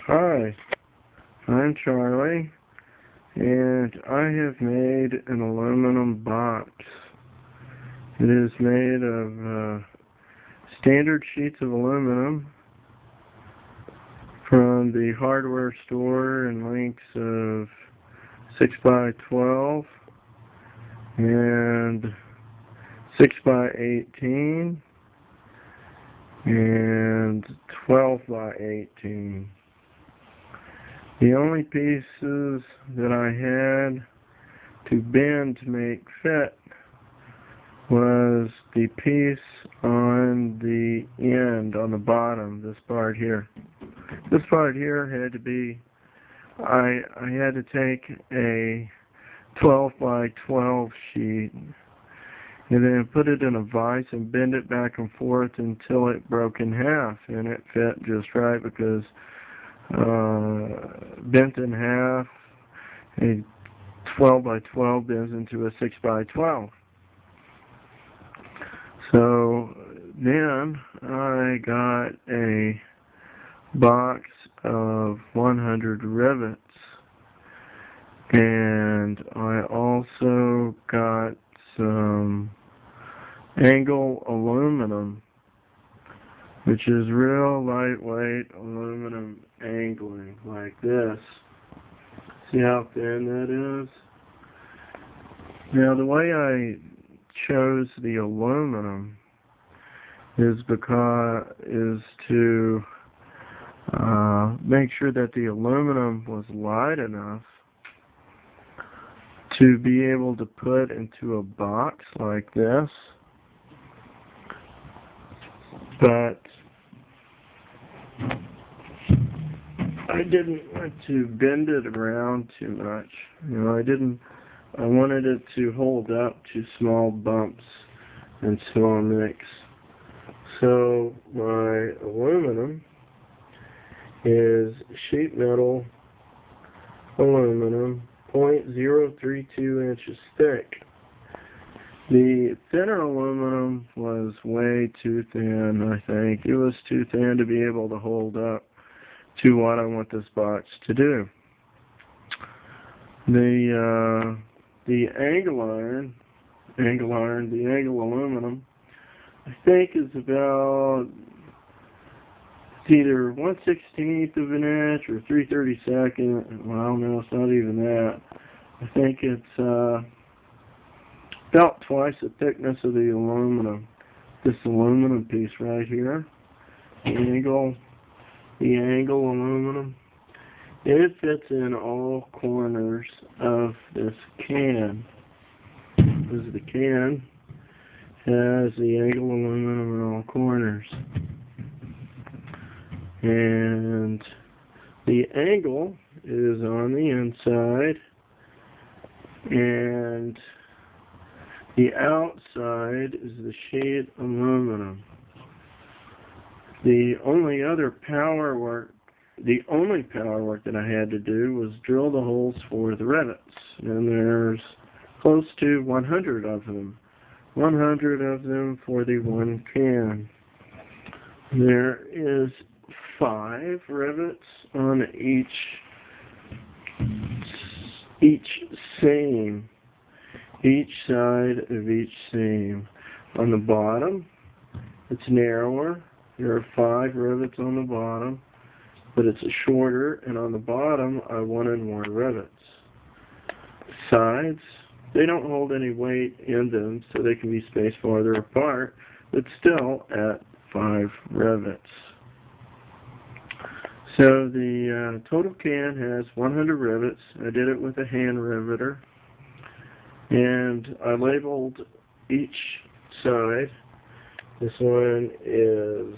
Hi, I'm Charlie, and I have made an aluminum box. It is made of standard sheets of aluminum from the hardware store in lengths of 6 by 12 and 6 by 18 and 12 by 18. The only pieces that I had to bend to make fit was the piece on the end, on the bottom, this part here. This part here had to be, I had to take a 12 by 12 sheet and then put it in a vise and bend it back and forth until it broke in half, and it fit just right because bent in half, a 12 by 12 bends into a 6 by 12. So then I got a box of 100 rivets, and I also got some angle aluminum, which is real lightweight aluminum angling, like this. See how thin that is? Now, the way I chose the aluminum is to make sure that the aluminum was light enough to be able to put into a box like this, but I didn't want to bend it around too much. I wanted it to hold up to small bumps and small nicks. So my aluminum is sheet metal aluminum, 0.032 inches thick. The thinner aluminum was way too thin, I think. It was too thin to be able to hold up to what I want this box to do. The angle aluminum, I think is about either 1/16 of an inch or 3/32. Well, no, it's not even that. I think it's about twice the thickness of the aluminum. This aluminum piece right here, the angle aluminum. It fits in all corners of this can. Because the can has the angle aluminum in all corners. And the angle is on the inside, and the outside is the sheet aluminum. The only power work that I had to do was drill the holes for the rivets, and there's close to 100 of them. 100 of them for the one can. There is 5 rivets on each seam, each side of each seam. On the bottom, it's narrower. There are 5 rivets on the bottom, but it's shorter, and on the bottom, I wanted more rivets. Sides, they don't hold any weight in them, so they can be spaced farther apart, but still at 5 rivets. So the total can has 100 rivets. I did it with a hand riveter, and I labeled each side. This one is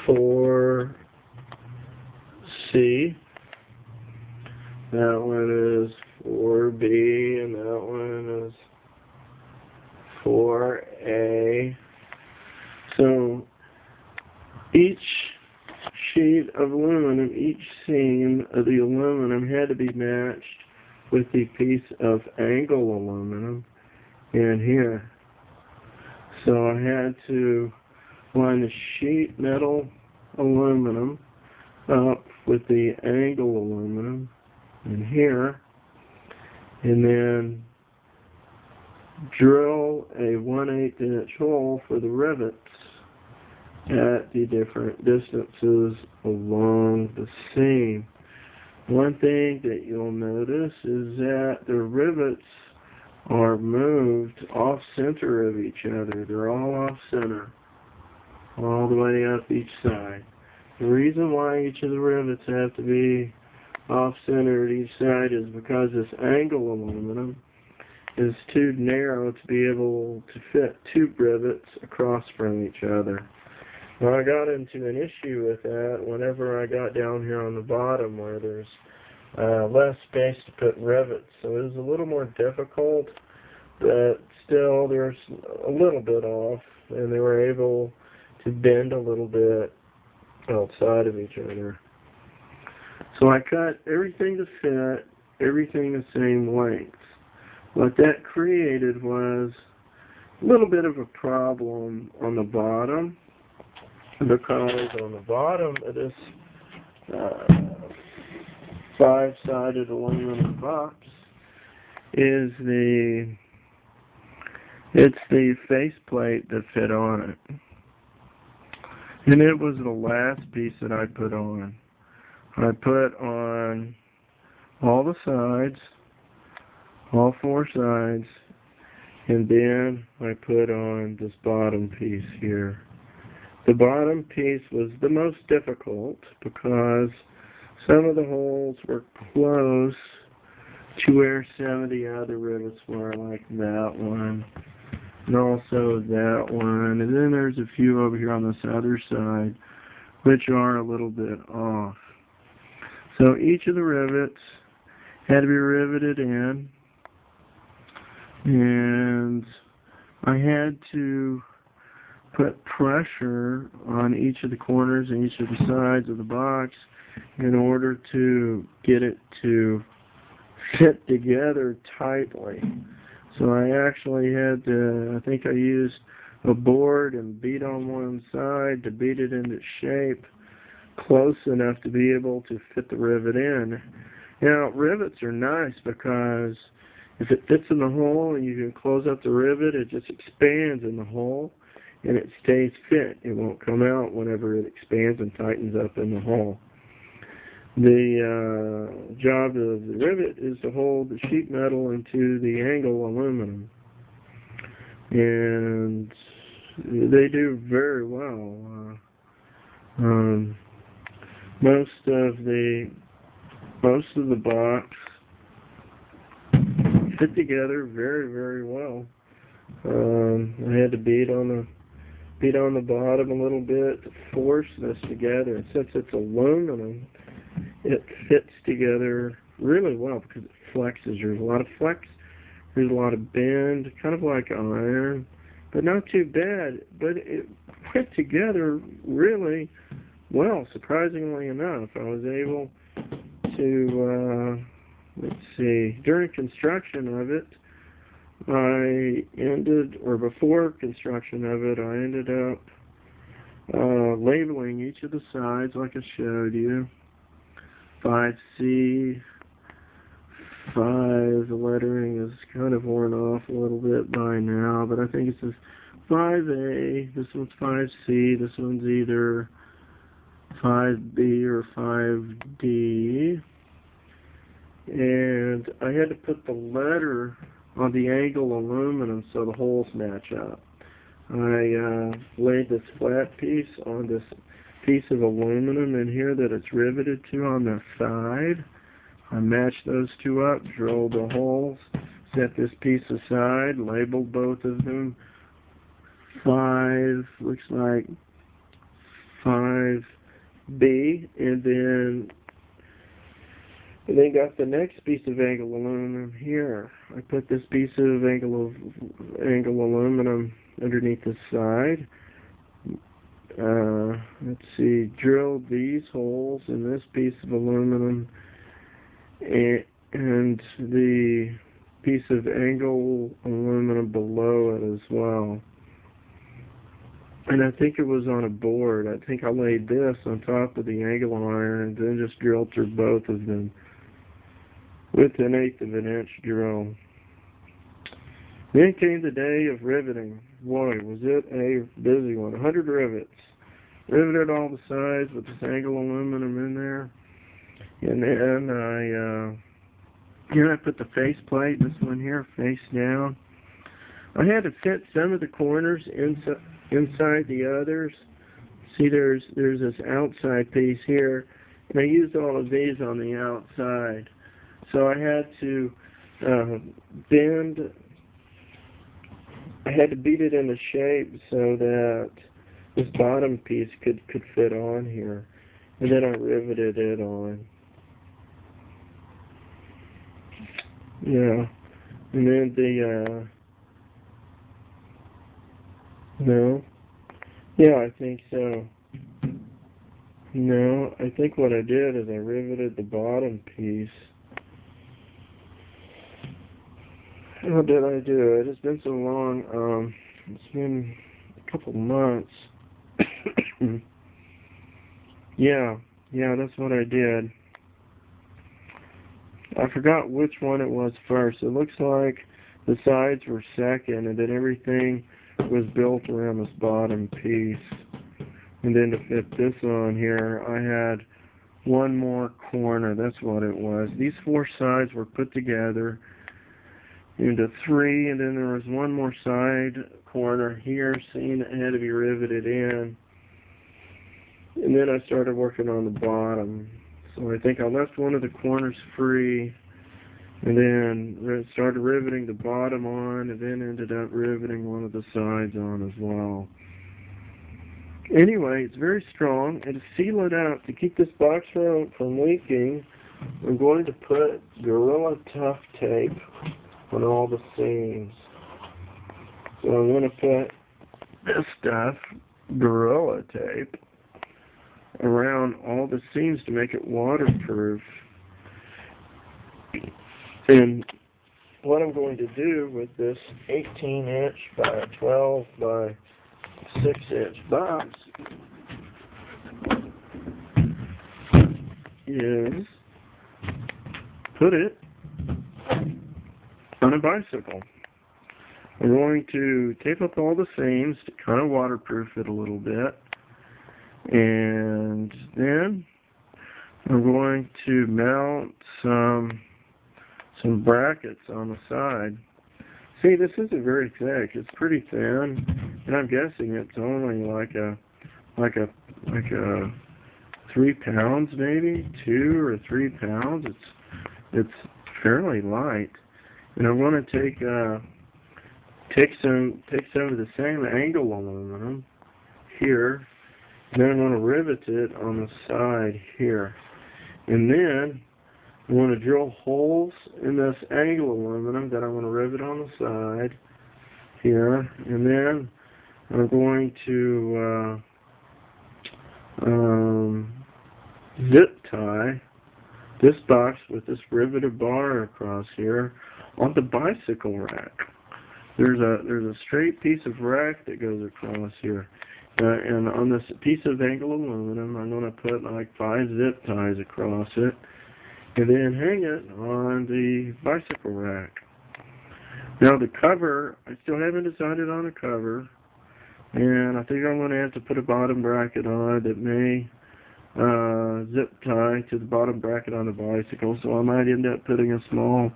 4C. That one is 4B, and that one is 4A. So each sheet of aluminum, each seam of the aluminum had to be matched with the piece of angle aluminum in here. So I had to line the sheet metal aluminum up with the angle aluminum in here, and then drill a 1/8 inch hole for the rivets at the different distances along the seam. One thing that you'll notice is that the rivets are moved off center of each other. They're all off center, all the way up each side. The reason why each of the rivets have to be off center at each side is because this angle aluminum is too narrow to be able to fit two rivets across from each other. Now, I got into an issue with that whenever I got down here on the bottom where there's less space to put rivets. So it was a little more difficult, but still there's a little bit off, and they were able to bend a little bit outside of each other. So I cut everything to fit, everything the same length. What that created was a little bit of a problem on the bottom, because on the bottom of this five-sided aluminum box is the faceplate that fit on it. And it was the last piece that I put on. I put on all the sides, all four sides, and then I put on this bottom piece here. The bottom piece was the most difficult because some of the holes were close to where some of the other rivets were, like that one, and also that one. And then there's a few over here on this other side, which are a little bit off. So each of the rivets had to be riveted in, and I had to put pressure on each of the corners and each of the sides of the box in order to get it to fit together tightly. So I actually had to, I think I used a board and beat on one side to beat it into shape close enough to be able to fit the rivet in. Now, rivets are nice because if it fits in the hole and you can close up the rivet, it just expands in the hole and it stays fit. It won't come out whenever it expands and tightens up in the hole. The job of the rivet is to hold the sheet metal into the angle aluminum, and they do very well. Most of the box fit together very, very well. I had to beat on the bottom a little bit to force this together. And since it's aluminum, it fits together really well because it flexes. There's a lot of flex. There's a lot of bend, kind of like iron, but not too bad. But it went together really well, surprisingly enough. I was able to, during construction of it, before construction of it, I ended up labeling each of the sides like I showed you. 5C, 5, the lettering is kind of worn off a little bit by now, but I think it says 5A, this one's 5C, this one's either 5B or 5D, and I had to put the letter on the angle aluminum so the holes match up. I laid this flat piece on this piece of aluminum in here that it's riveted to on the side. I matched those two up, drilled the holes, set this piece aside, labeled both of them 5, looks like 5B, and then got the next piece of angle aluminum here. I put this piece of angle aluminum underneath the side. Drilled these holes in this piece of aluminum and the piece of angle aluminum below it as well. And I think it was on a board. I think I laid this on top of the angle iron and then just drilled through both of them with an 1/8 of an inch drill. Then came the day of riveting. Boy, was it a busy one. 100 rivets. Riveted all the sides with this angle aluminum in there. And then I put the face plate, this one here, face down. I had to fit some of the corners inside the others. See, there's this outside piece here, and I used all of these on the outside. So I had to I had to beat it into shape so that this bottom piece could fit on here. And then I riveted it on. Yeah. And then no. Yeah, I think so. No, I think what I did is I riveted the bottom piece. How did I do it? It's been so long. It's been a couple months. Yeah, that's what I did. I forgot which one it was first. It looks like the sides were second, and then everything was built around this bottom piece. And then to fit this on here, I had one more corner. That's what it was. These 4 sides were put together into 3, and then there was one more side corner here, seeing it had to be riveted in. And then I started working on the bottom. So I think I left one of the corners free, and then started riveting the bottom on, and then ended up riveting one of the sides on as well. Anyway, it's very strong, and to seal it out, to keep this box from leaking, I'm going to put Gorilla Tough tape on all the seams. So I'm going to put this stuff, Gorilla tape, around all the seams to make it waterproof. And what I'm going to do with this 18-inch by 12 by 6-inch box is put it on a bicycle. I'm going to tape up all the seams to kind of waterproof it a little bit, and then I'm going to mount some brackets on the side. See, this isn't very thick. It's pretty thin, and I'm guessing it's only like a 3 pounds, maybe 2 or 3 pounds. It's fairly light, and I want to take some of the same angle aluminum here, and then I'm going to rivet it on the side here, and then I want to drill holes in this angle aluminum that I'm going to rivet on the side here, and then I'm going to zip tie this box with this riveted bar across here on the bicycle rack. There's a straight piece of rack that goes across here, and on this piece of angle aluminum, I'm going to put like 5 zip ties across it, and then hang it on the bicycle rack. Now the cover, I still haven't decided on a cover, and I think I'm going to have to put a bottom bracket on it that may zip tie to the bottom bracket on the bicycle, so I might end up putting a small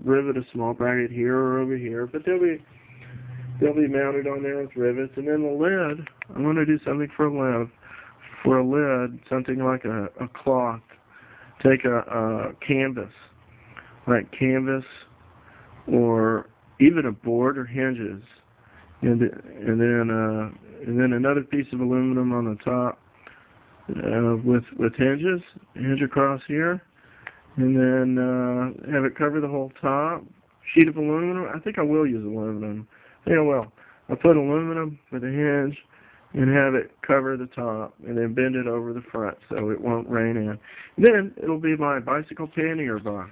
rivet, a small bracket here or over here, but they'll be mounted on there with rivets. And then the lid, I'm going to do something for a lid, something like a cloth. Take a canvas, like canvas, or even a board or hinges, and then another piece of aluminum on the top with hinge across here, and then have it cover the whole top. Sheet of aluminum. I think I will use aluminum. I think I will. I'll put aluminum with a hinge and have it cover the top, and then bend it over the front so it won't rain in. Then it'll be my bicycle pannier box.